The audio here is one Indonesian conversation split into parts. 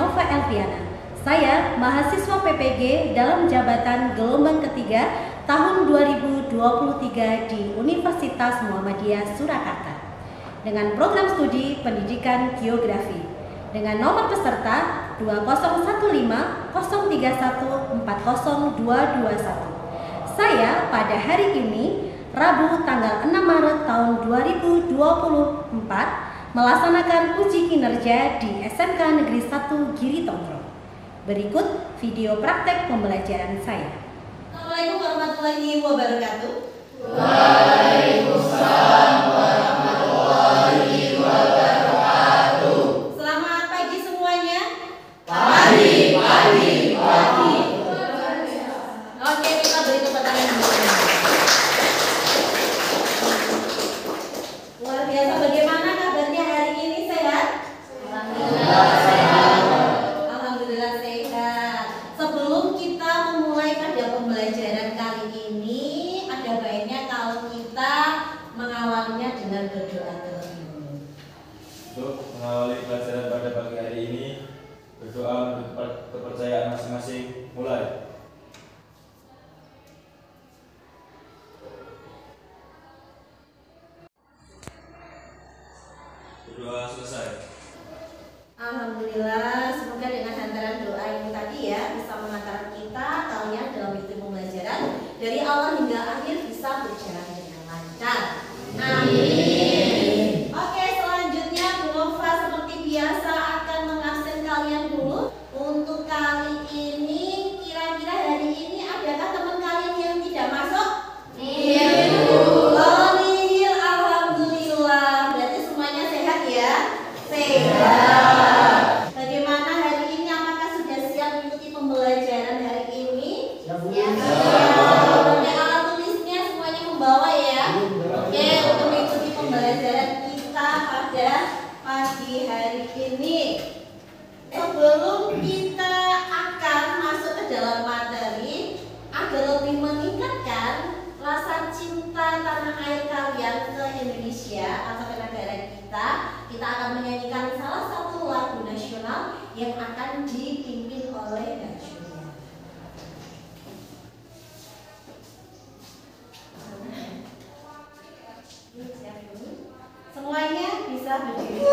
Nova Elviana. Saya mahasiswa PPG dalam jabatan gelombang ketiga tahun 2023 di Universitas Muhammadiyah Surakarta dengan program studi pendidikan geografi dengan nomor peserta 2015031402221. Saya pada hari ini Rabu tanggal 6 Maret tahun 2024 melaksanakan uji kinerja di SMK Negeri 1 Giri Tongkrong. Berikut video praktek pembelajaran saya. Assalamualaikum warahmatullahi wabarakatuh. Waalaikumsalam warahmatullahi wabarakatuh. Selamat pagi semuanya. Pagi. Oke, kita beri tepuk tangan dulu. Luar biasa, bagaimana kabarnya hari ini, sehat? Alhamdulillah sehat. Sebelum kita memulai pada pembelajaran kali ini, ada baiknya kalau kita mengawalnya dengan berdoa terlebih dahulu. Untuk mengawali pelajaran pada pagi hari ini, berdoa menurut kepercayaan masing-masing. Mulai. Berdoa selesai. Alhamdulillah, semoga dengan hantaran doa ini tadi ya bisa mengantarkan kita kalian dalam mengikuti pembelajaran dari awal hingga akhir bisa berjalan dengan lancar. Amin. Oke, selanjutnya Bu Nova seperti biasa akan mengabsen kalian dulu. Untuk kali ini, kira-kira hari ini adakah teman kalian yang tidak masuk? Iya, Oh, nihil. Alhamdulillah. Berarti semuanya sehat ya? Sehat. Bagaimana hari ini? Apakah sudah siap mengikuti pembelajaran hari ini? Ya, Bu. Ya. Oke, alat tulisnya semuanya membawa ya. Oke, untuk mengikuti pembelajaran kita pada pagi hari ini. Sebelum kita akan masuk ke dalam materi, agar lebih meningkatkan rasa cinta tanah air kalian ke Indonesia atau ke negara kita akan menyanyikan salah satu lagu nasional yang akan dipimpin oleh Najwa. Semuanya bisa berdiri.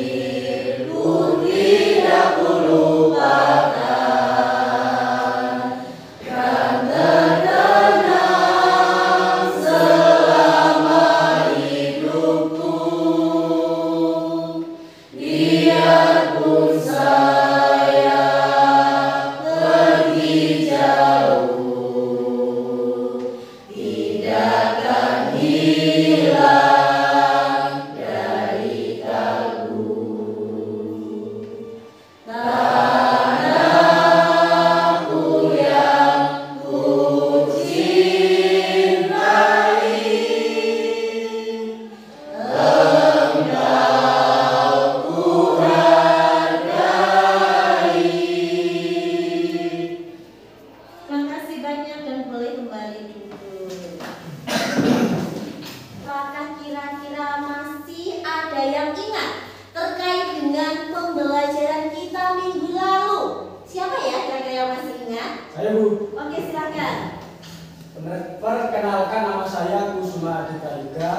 Airku tidak kulupakan, kan terkenang selama hidupku. Biarpun saya pergi jauh, tidak akan hilang dari kalbu. Tanahku yang ku cintai, engkau ku hargai. Terima kasih banyak dan boleh kembali duduk. Apakah kira-kira masih ada yang ingat terkait dengan pembelajaran kita minggu lalu? Siapa ya kira-kira yang masih ingat? Saya, Bu. Oke, silakan. Perkenalkan, nama saya Kusuma Adita Yuga.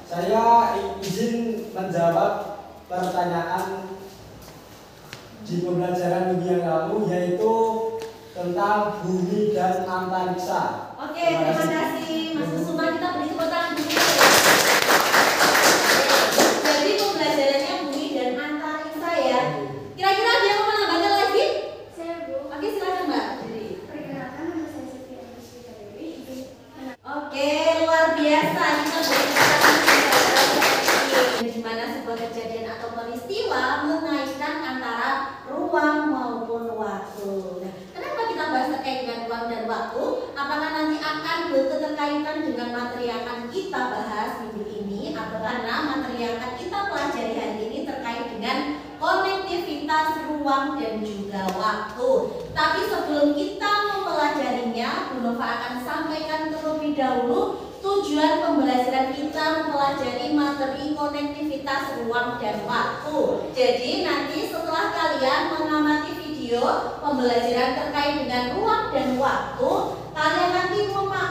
Saya izin menjawab pertanyaan di pembelajaran minggu yang lalu, yaitu tentang bumi dan antariksa. Oke, terima kasih Mas Kusuma. Kita beri tepuk tangan dulu. Jadi pembelajarannya bumi dan antariksa ya. Kira-kira ada yang mau menambahkan lagi? Saya, Bu. Oke, silakan Mbak. Jadi, Perkenalkan, nama saya Siti Agustina Dewi. oke, luar biasa. Kita beri tepuk tangan di mana sebuah kejadian atau peristiwa mengaitkan antara ruang maupun waktu. Nah, kenapa kita bahas terkait dengan ruang dan waktu? Apakah nanti akan berketerkaitan dengan materi yang akan kita bahas minggu ini, atau karena materi yang akan kita pelajari hari ini terkait dengan konektivitas ruang dan juga waktu. Tapi sebelum kita mempelajarinya, Bu Nova akan sampaikan terlebih dahulu tujuan pembelajaran kita mempelajari materi konektivitas ruang dan waktu. Jadi nanti setelah kalian mengamati video pembelajaran terkait dengan ruang dan waktu, kalian nanti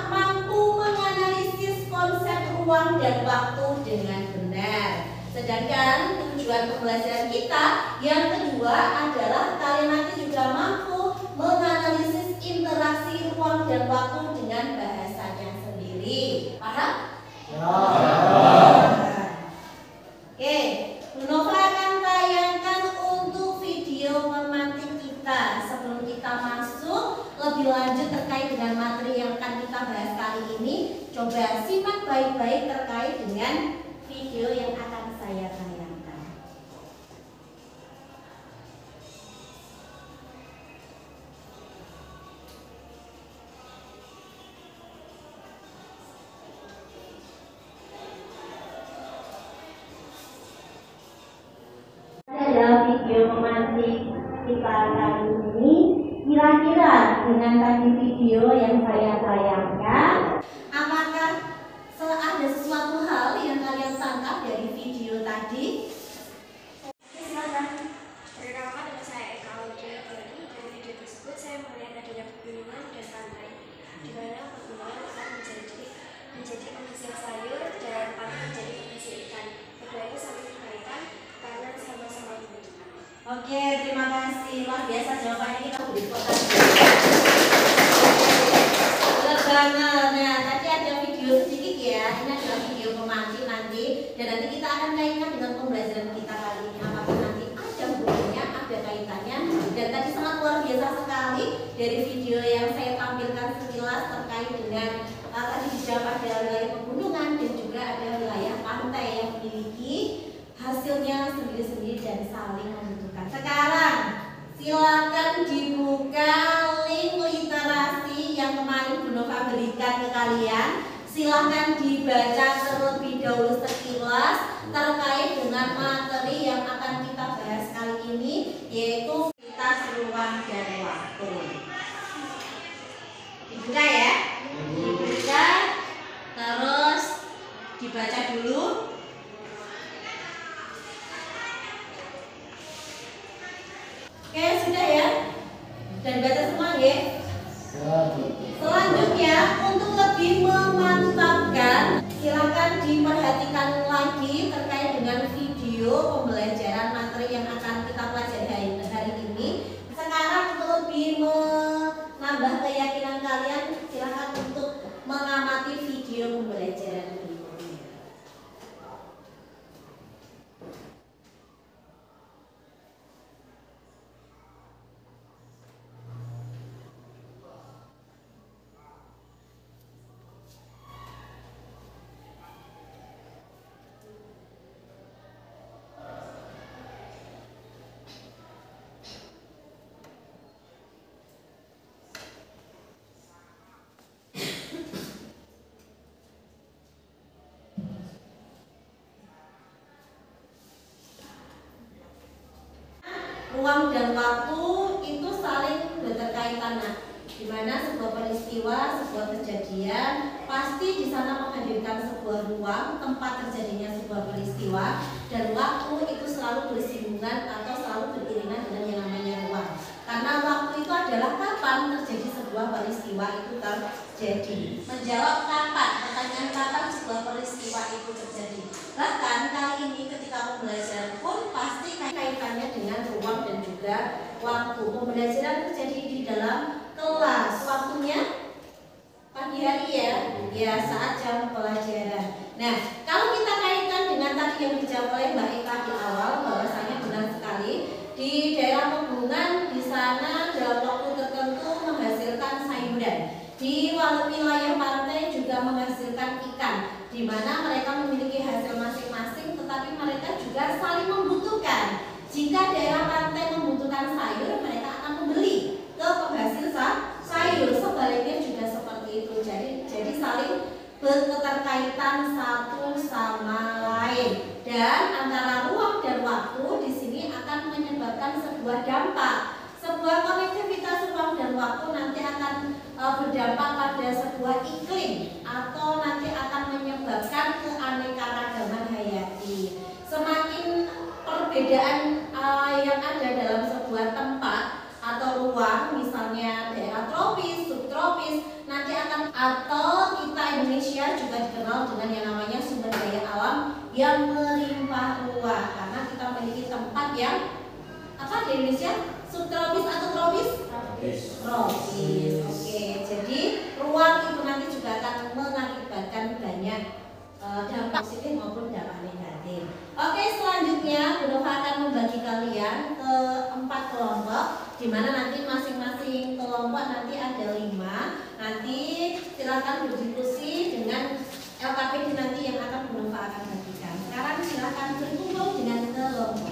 mampu menganalisis konsep ruang dan waktu dengan benar. Sedangkan tujuan pembelajaran kita yang kedua adalah kalian nanti juga mampu menganalisis interaksi ruang dan waktu dengan bahasanya sendiri. Paham? Oke, Bu Nova akan tayangkan untuk video pemantik kita. Sebelum kita masuk lebih lanjut terkait dengan materi yang akan kita bahas kali ini, coba simak baik-baik terkait dengan video yang akan saya tayangkan. Adalah video pemantik kita kali ini. Kira-kira dengan tadi video yang saya tayangkan, apakah ada sesuatu hal yang kalian tangkap dari video tadi? Silakan. Perkenalkan, nama saya Eka Audrey. Dari video tersebut saya melihat adanya pegunungan dan pantai, di mana pegunungan akan menjadi penghasil sayur dan pantai menjadi penghasil ikan. Kedua itu saling berkaitan karena sama-sama membutuhkan. Oke, terima kasih. Luar biasa jawabannya, kita beri tepuk benar banget. Nah, tadi ada video sedikit ya. Ini adalah video pemantik nanti, dan nanti kita akan kaitkan dengan pembelajaran kita kali ini. Apakah nanti ada hubungannya, ada kaitannya? Dan tadi sangat luar biasa sekali dari video yang saya tampilkan sekilas terkait dengan tadi dijawab ada wilayah pegunungan dan juga ada wilayah pantai yang memiliki hasilnya sendiri-sendiri dan saling membutuhkan. Sekarang silakan dibuka link literasi yang kemarin Bu Nova berikan ke kalian. Silakan dibaca terlebih dahulu sekilas terkait dengan materi yang akan kita bahas kali ini, yaitu aktivitas ruang dan waktu. Dibuka ya, dibuka terus dibaca dulu. Oke, sudah ya? Dan baca semua ya? Selanjutnya, untuk lebih memantapkan, silakan diperhatikan lagi terkait dengan video pembelajaran materi yang akan kita pelajari hari ini. Sekarang untuk lebih menambah keyakinan kalian, silakan untuk mengamati video pembelajaran berikutnya. Ruang dan waktu itu saling berkaitan, di mana sebuah peristiwa, sebuah kejadian pasti di sana menghadirkan sebuah ruang tempat terjadinya sebuah peristiwa, dan waktu itu selalu bersinggungan atau selalu beriringan dengan yang namanya ruang. Karena waktu itu adalah kapan terjadi sebuah peristiwa itu terjadi. Menjawab kapan, pertanyaan kapan sebuah peristiwa itu terjadi. Bahkan kali ini ketika pembelajaran pun pasti kaitannya dengan ruang dan juga waktu. Pembelajaran terjadi di dalam kelas, waktunya pagi hari ya saat jam pelajaran. Nah, kalau kita kaitkan dengan tadi yang dijawab oleh Mbak Eka di awal, bahwasanya benar sekali di daerah pegunungan di sana dalam waktu tertentu menghasilkan sayuran. Di wilayah pantai juga menghasilkan ikan, di mana mereka memiliki hasil masing-masing, tetapi mereka juga saling membutuhkan. Jika daerah pantai membutuhkan sayur, mereka akan membeli ke penghasil sayur. Sebaliknya juga seperti itu. Jadi saling berketerkaitan satu sama lain. Dan antara ruang dan waktu di sini akan menyebabkan sebuah dampak. Sebuah konektivitas ruang dan waktu nanti akan berdampak pada sebuah iklim atau nanti akan menyebabkan keanekaragaman hayati. Semakin perbedaan yang ada dalam sebuah tempat atau ruang, misalnya daerah tropis, subtropis, nanti akan, atau kita Indonesia juga dikenal dengan yang namanya sumber daya alam yang melimpah ruah, karena kita memiliki tempat yang apa di Indonesia, subtropis atau tropis? Tropis. Oke, jadi ruang itu nanti juga akan mengakibatkan banyak dampak positif maupun dampak negatif. Oke, selanjutnya Bu Nova akan membagi kalian ke 4 kelompok, di mana nanti masing-masing kelompok nanti ada 5. Nanti silakan berdiskusi dengan LKPD nanti yang akan Bu Nova akan bagikan. Sekarang silakan berkumpul dengan kelompok.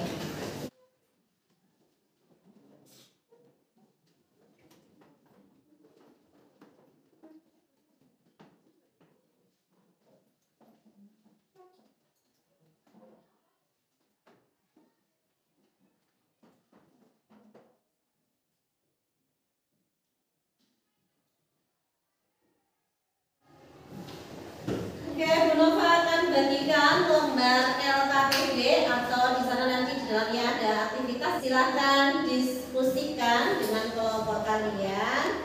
Oke, Bu Nova akan bagikan lembar LKPD atau di sana nanti di dalamnya ada aktivitas. Silahkan diskusikan dengan kelompok kalian.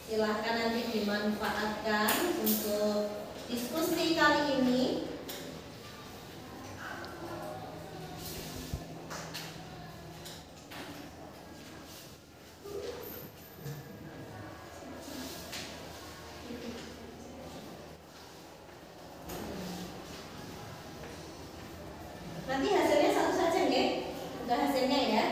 Silahkan nanti dimanfaatkan untuk diskusi kali ini. Nanti hasilnya satu saja nggih? Udah hasilnya ya.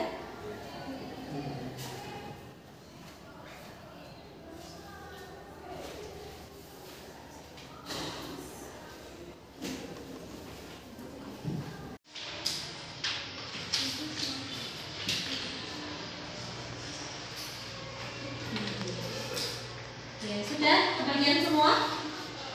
Ya, sudah kebagian semua?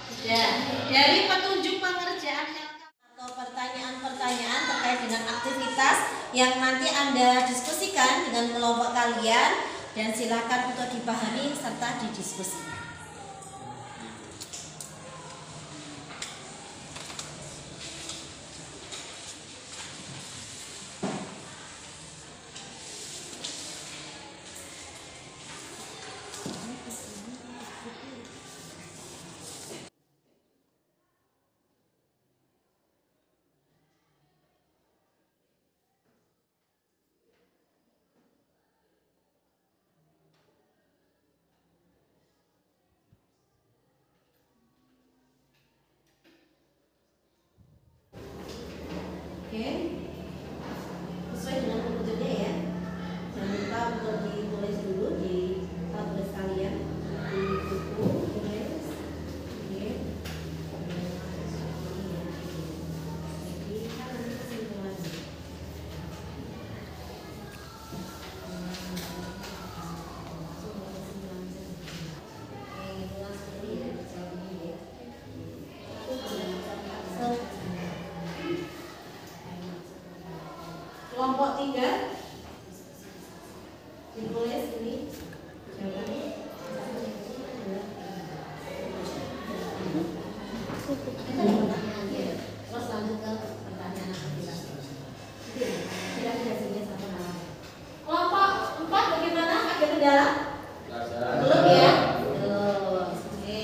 Sudah. Dari petunjuk pengerjaan atau pertanyaan-pertanyaan terkait dengan aktivitas yang nanti Anda diskusikan dengan kelompok kalian, dan silakan untuk dipahami serta didiskusikan. Oke, sesuai dengan petunjuknya ya. Jangan lupa untuk ditulis dulu di tablet kalian, di buku tulis. Oke. Jadi kan nanti kesimpulannya. Kelompok 3 ditulis ini jawabannya. Terus lanjut ke pertanyaan aktivitas. Kira-kira hasilnya sama malam. Kelompok 4 bagaimana? Ada kendala? Belum ya? Belum. Oke.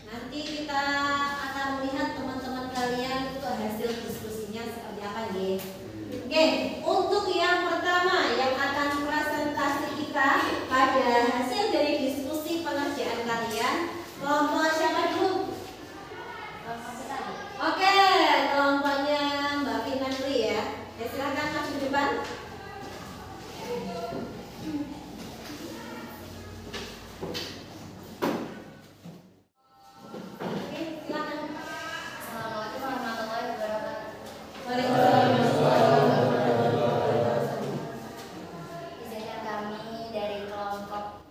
Nanti kita akan melihat teman-teman kalian itu hasil diskusinya seperti apa ya. Oke, untuk yang pertama yang akan presentasi kita pada hasil dari diskusi pengerjaan kalian, kelompok siapa dulu? Oke, kelompoknya Mbak Vina dulu ya. Ya silakan maju ke depan. Oke, silakan. Assalamualaikum warahmatullahi wabarakatuh. Waalaikumsalam. Izinkan kami dari kelompok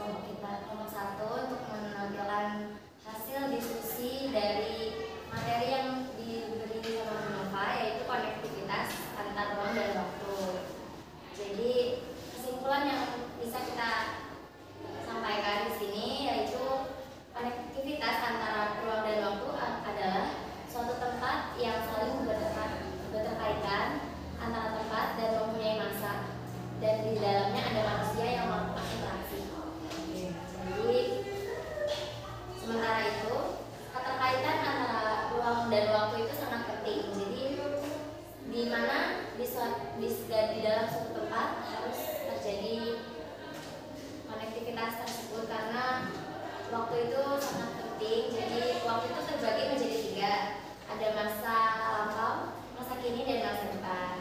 kita kelompok 1 untuk menampilkan hasil diskusi dari materi yang diberi sama Bu Nova, yaitu konektivitas antar ruang dan waktu. Jadi kesimpulan yang bisa kita sampaikan di sini yaitu konektivitas antara ruang dan waktu adalah suatu tempat yang saling berterkaitan antara tempat dan mempunyai masa, dan di dalamnya ada manusia yang melakukan interaksi. Jadi sementara itu keterkaitan antara ruang dan waktu itu sangat penting. Jadi di mana di dalam suatu tempat harus terjadi konektivitas tersebut karena waktu itu sangat penting. Jadi waktu itu terbagi menjadi 3, ada masa lampau, masa kini, dan masa depan.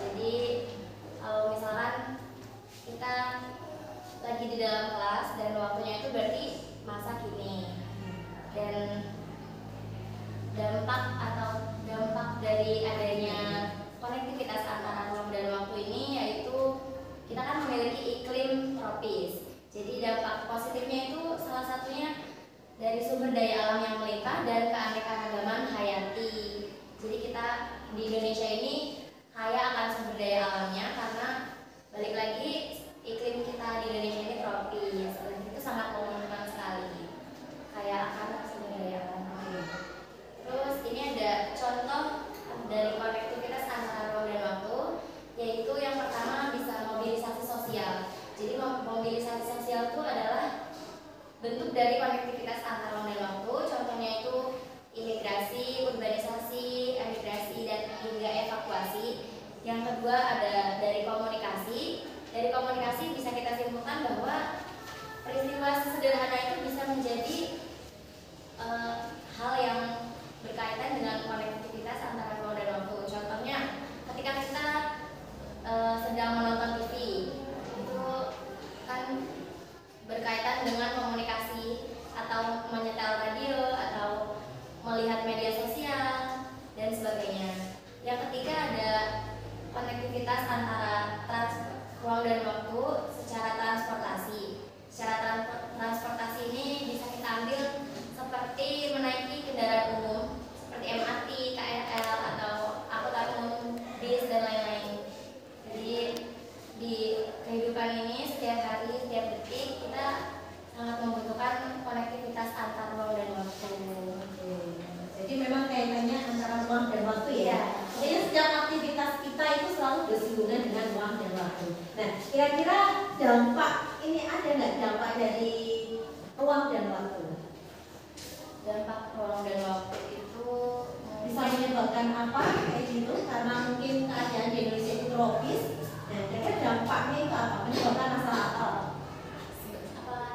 Jadi kalau misalkan kita lagi di dalam kelas dan waktunya itu berarti masa kini, dan dampak dari adanya konektivitas antara ruang dan waktu ini yaitu kita kan memiliki iklim tropis. Jadi dampak positifnya itu salah satunya dari sumber daya alam yang melimpah dan keanekaragaman hayati. Jadi kita di Indonesia ini kaya akan sumber daya alamnya karena balik lagi iklim kita di Indonesia ini tropis, dan itu sangat menguntungkan sekali, kaya akan sumber daya alam. Terus ini ada contoh dari konektivitas antara ruang dan waktu, yaitu yang pertama bisa mobilisasi sosial. Jadi mobilisasi sosial itu adalah bentuk dari konektivitas antara ruang dan waktu. Contohnya itu imigrasi, urbanisasi, emigrasi, dan hingga evakuasi. Yang kedua ada dari komunikasi. Dari komunikasi bisa kita simpulkan bahwa peristiwa sederhana itu bisa menjadi hal yang berkaitan dengan konektivitas antara ruang dan waktu. Contohnya ketika kita sedang menonton TV, itu kan berkaitan dengan komunikasi, atau menyetel radio, atau melihat media sosial, dan sebagainya. Yang ketiga ada konektivitas antara ruang dan waktu secara transportasi. Secara transportasi ini bisa kita ambil seperti menaiki kendaraan umum seperti MRT, KRL, atau angkutan umum, bis, dan lain-lain. Jadi di kehidupan ini setiap hari, setiap detik kita sangat membutuhkan konektivitas antar ruang dan waktu. Jadi memang kaitannya antara ruang dan waktu ya. Jadi setiap aktivitas kita itu selalu bersinggungan dengan ruang dan waktu. Nah, kira-kira dampak ini ada nggak dampak dari ruang dan waktu? Dampak ruang dan waktu itu Bisa menyebabkan apa kayak gitu? Karena mungkin keadaan di Indonesia itu tropis. Nah, kira-kira dampaknya itu apa? Menyebabkan masalah apa?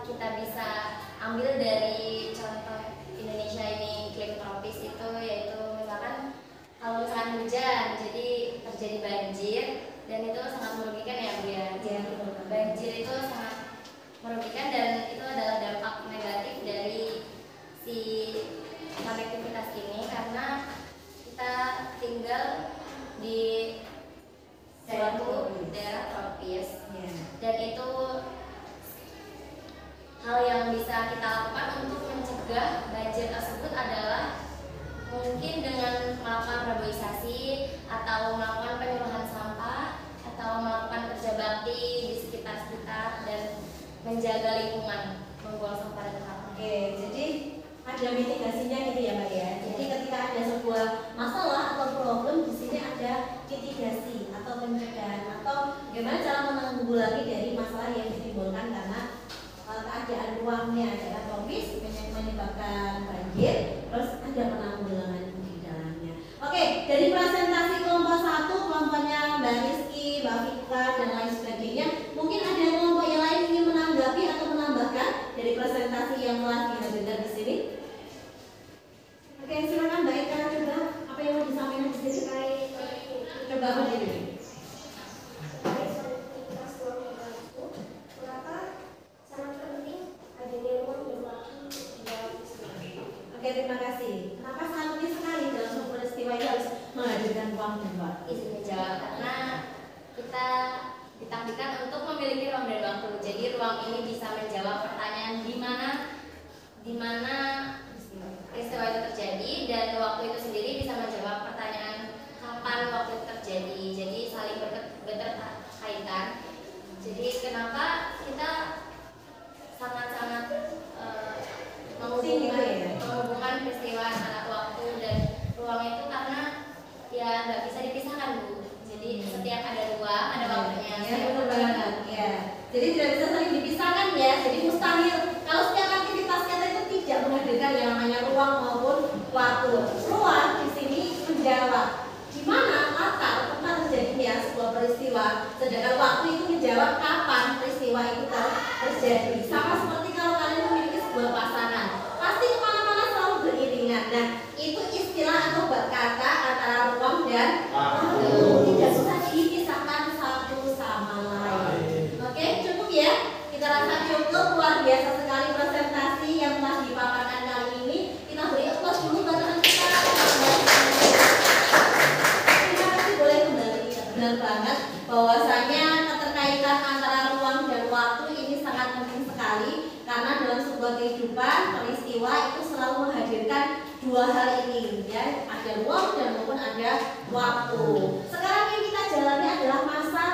Kita bisa ambil dari contoh Indonesia ini iklim tropis itu, yaitu misalkan kalau misalkan hujan jadi terjadi banjir, dan itu sangat merugikan ya Bu ya. Banjir itu sangat merugikan dan itu adalah dampak negatif dari si konektivitas ini karena kita tinggal di suatu daerah tropis, dan itu hal yang bisa kita lakukan untuk mencegah banjir tersebut adalah mungkin dengan melakukan reboisasi, atau melakukan penyuluhan sampah, atau melakukan kerja bakti di sekitar-sekitar, dan menjaga lingkungan, membuang sampah pada tempatnya. Oke, jadi ada mitigasinya gitu ya Mbak ya. Jadi ketika ada sebuah masalah atau problem, di sini ada mitigasi atau pencegahan atau bagaimana cara menanggulangi dari masalah yang ditimbulkan karena keadaan ruangnya adalah tropis, menyebabkan banjir, terus ada penanggulangan di dalamnya. Oke, dari presentasi kelompok 1, kelompoknya Mbak Rizky, Mbak Fika, dan lain sebagainya, mungkin ada kelompok yang lain ingin menanggapi atau menambahkan dari presentasi yang telah dihadirkan di sini. Oke, silakan Mbak Eka, coba apa yang mau disampaikan di sini? Coba berdiri. Oke, terima kasih. Kenapa sangat penting sekali dalam sebuah peristiwa itu harus menghadirkan ruang dan waktu? Izin menjawab, karena kita ditakdirkan untuk memiliki ruang dan waktu. Jadi ruang ini bisa menjawab pertanyaan di mana peristiwa itu terjadi, dan waktu itu sendiri bisa menjawab pertanyaan kapan waktu itu terjadi. Jadi saling berkaitan. Jadi kenapa kita sangat-sangat menghubungkan peristiwa antara waktu dan ruang itu, karena ya nggak bisa dipisahkan, Bu. Jadi setiap ada ruang ada waktunya. Ya, betul banget. Ya. Jadi tidak bisa saling dipisahkan ya. Jadi mustahil kalau setiap aktivitas kita itu tidak menghadirkan yang namanya ruang maupun waktu. Ruang di sini menjawab di mana latar tempat terjadinya sebuah peristiwa, sedangkan waktu itu menjawab kapan peristiwa itu terjadi. Sama seperti kalau kalian memiliki sebuah pasangan, pasti kemana-mana selalu beriringan. Nah, itu istilah atau kata antara ruang dan waktu. Tidak susah dipisahkan satu sama lain. Oke, cukup ya. Kita rasa cukup, luar biasa sekali presentasi yang telah dipaparkan kali ini. Kita beri applause dulu buat teman kita. Terima kasih, boleh kembali. Benar banget bahwasanya keterkaitan antara ruang dan waktu ini sangat penting sekali, karena dalam sebuah kehidupan peristiwa itu selalu menghadirkan dua hal ini ya, ada ruang dan maupun ada waktu. Sekarang yang kita jalani adalah masa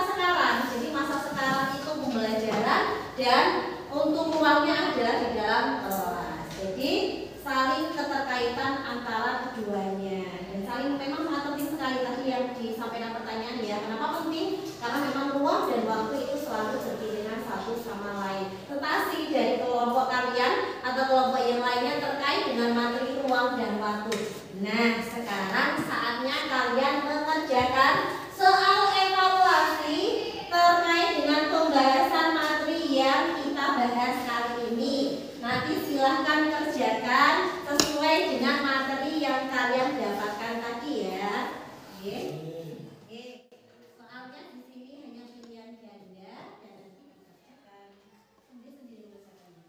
sekarang. Jadi masa sekarang itu pembelajaran dan untuk ruangnya ada di dalam kelas. Jadi saling keterkaitan antara keduanya dan saling memang sangat penting sekali tadi yang disampaikan pertanyaan ya. Kenapa penting? Karena memang ruang dan waktu itu selalu beriringan satu sama lain. Tetapi dari kelompok kalian atau kelompok yang lainnya terkait dengan materi ruang dan waktu. Nah, sekarang saatnya kalian mengerjakan soal evaluasi terkait dengan pembahasan materi yang kita bahas kali ini. Nanti silahkan kerjakan sesuai dengan materi yang kalian dapatkan tadi ya. Oke. Soalnya di sini hanya pilihan ganda dan nanti dikerjakan sendiri misalnya.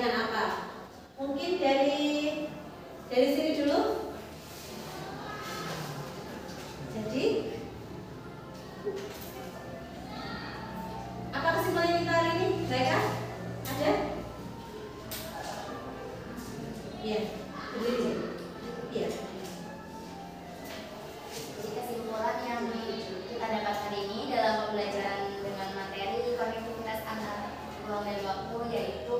dengan apa? Mungkin dari sini dulu. Jadi apa kesimpulan kita hari ini? Baik kan? Ada? Iya, berdiri. Iya. Jadi kesimpulan yang kita dapat hari ini dalam pembelajaran dengan materi konektivitas antar ruang dan waktu, yaitu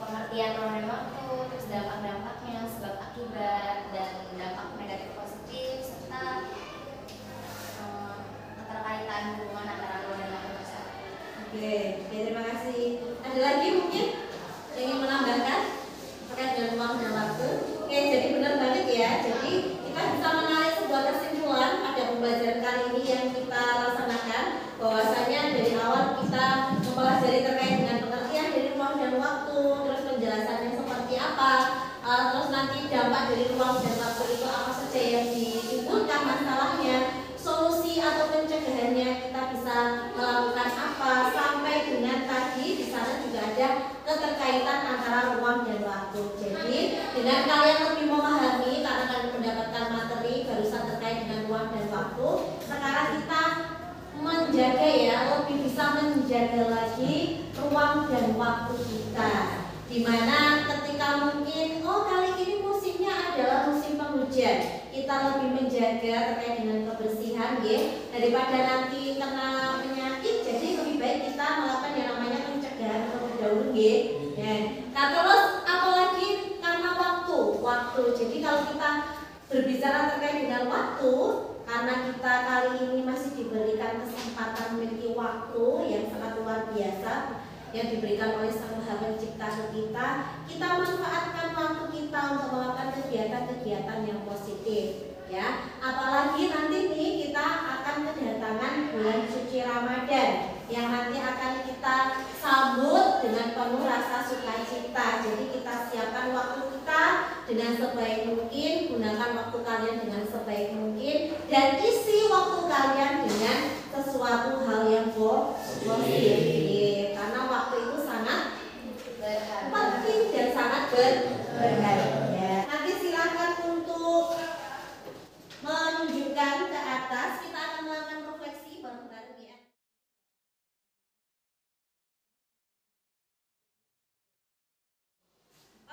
pengertian ruang dan waktu, terus dampak-dampaknya, sebab akibat, dan dampak negatif positif, serta keterkaitan hubungan antara ruang dan waktu tersebut. Oke, terima kasih. Ada lagi mungkin yang ingin menambahkan terkait dengan ruang dan waktu? Oke, jadi benar banget ya. Jadi kita bisa menarik sebuah kesimpulan pada pembelajaran kali ini yang kita laksanakan, bahwasanya dari awal kita mempelajari terkait dengan pengertian dari ruang dan waktu, terus penjelasannya seperti apa, terus nanti dampak dari ruang dan waktu itu apa saja yang ditimbulkan masalahnya, solusi atau pencegahannya kita bisa melakukan apa, sampai dengan tadi di sana juga ada keterkaitan antara ruang dan waktu. Jadi dengan kalian lebih memahami karena kalian mendapatkan materi barusan terkait dengan ruang dan waktu, sekarang kita menjaga ya, lebih bisa menjaga lagi ruang dan waktu kita. Dimana ketika mungkin kali ini musimnya adalah musim penghujan, kita lebih menjaga terkait dengan kebersihan ya, daripada nanti kena penyakit. Jadi lebih baik kita melakukan yang namanya pencegahan terlebih dahulu ya. Nah terus apalagi karena waktu. Jadi kalau kita berbicara terkait dengan waktu, karena kita kali ini masih diberikan kesempatan memiliki waktu yang sangat luar biasa yang diberikan oleh Sang Maha Pencipta kita manfaatkan waktu kita untuk melakukan kegiatan-kegiatan yang positif ya. Apalagi nanti nih kita akan kedatangan bulan suci Ramadan yang nanti akan kita sambut dengan penuh rasa sukacita. Jadi kita siapkan waktu kita dengan sebaik mungkin, gunakan waktu kalian dengan sebaik mungkin, dan isi waktu kalian dengan sesuatu hal yang positif. Karena waktu itu sangat penting dan sangat berharga. Nanti silakan untuk menunjukkan ke atas. Kita akan melakukan refleksi bareng-bareng ya.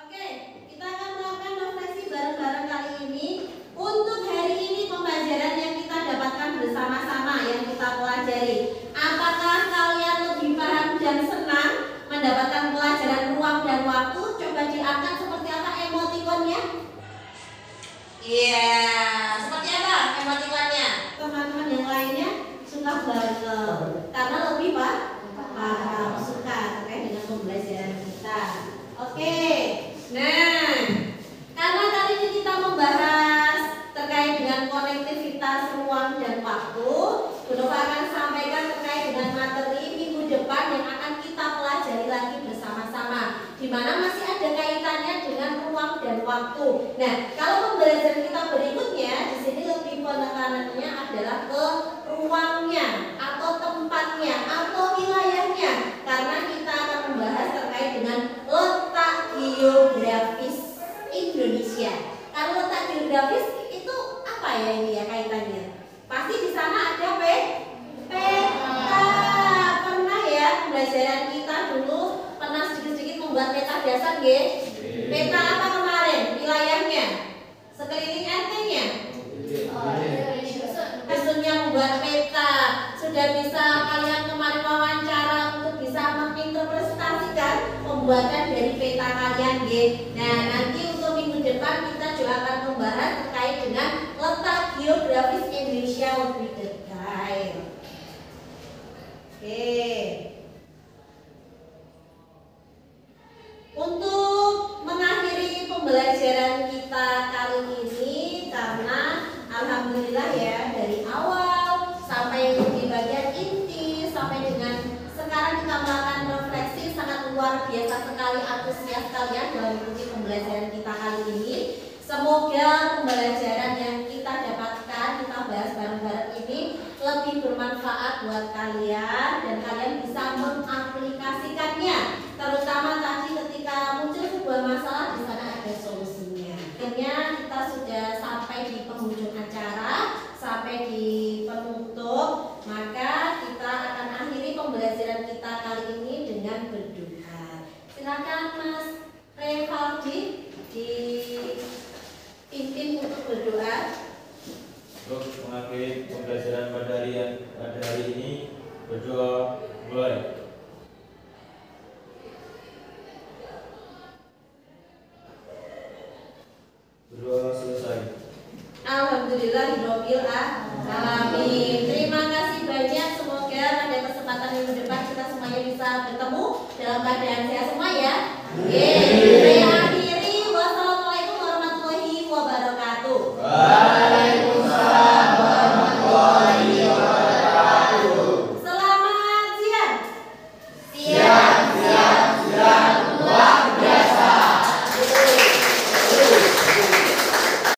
Oke, kita akan melakukan refleksi bareng-bareng kali ini. Untuk hari ini pembelajaran yang kita dapatkan bersama-sama yang kita pelajari, apakah kalian lebih paham dan senang mendapatkan pelajaran ruang dan waktu? Coba diangkat seperti apa emotikonnya? Iya, seperti apa emotikonnya? Teman-teman yang lainnya suka banget karena lebih paham, suka terkait dengan pembelajaran kita. Oke, nah karena kali ini kita membahas terkait dengan konektivitas ruang dan waktu, Gunova akan sampaikan terkait dengan materi minggu depan yang akan kita pelajari lagi bersama-sama, di mana masih ada kaitannya dengan ruang dan waktu. Nah, kalau pembelajaran kita berikutnya di sini lebih penekanannya adalah ke ruangnya atau tempatnya atau wilayahnya, karena kita akan membahas terkait dengan letak geografis Indonesia. Kalau letak geografis itu apa ya ini ya kaitannya? Pasti di sana ada peta. Pernah ya pembelajaran kita dulu pernah sedikit-sedikit membuat peta dasar nggih? Peta apa kemarin? Wilayahnya? Sekeliling RT-nya? Maksudnya membuat peta. Sudah bisa kalian kemarin wawancara untuk bisa menginterpretasikan pembuatan dari peta kalian nggih. Nah, nanti untuk minggu depan kita juga akan membahas terkait dengan letak geografis Indonesia lebih detail. Oke. Untuk mengakhiri pembelajaran kita kali ini, karena alhamdulillah ya dari awal sampai di bagian inti sampai dengan sekarang kita melakukan refleksi, sangat luar biasa sekali antusias kalian dalam mengikuti pembelajaran kita kali ini. Semoga pembelajaran yang kita dapatkan, kita bahas bareng-bareng ini lebih bermanfaat buat kalian dan kalian bisa mengaplikasikannya, terutama tadi ketika Alhamdulillahirabbil alamin. Terima kasih banyak. Semoga pada kesempatan minggu depan kita semuanya bisa bertemu dalam keadaan sehat semua ya. Saya akhiri. Wassalamualaikum warahmatullahi wabarakatuh.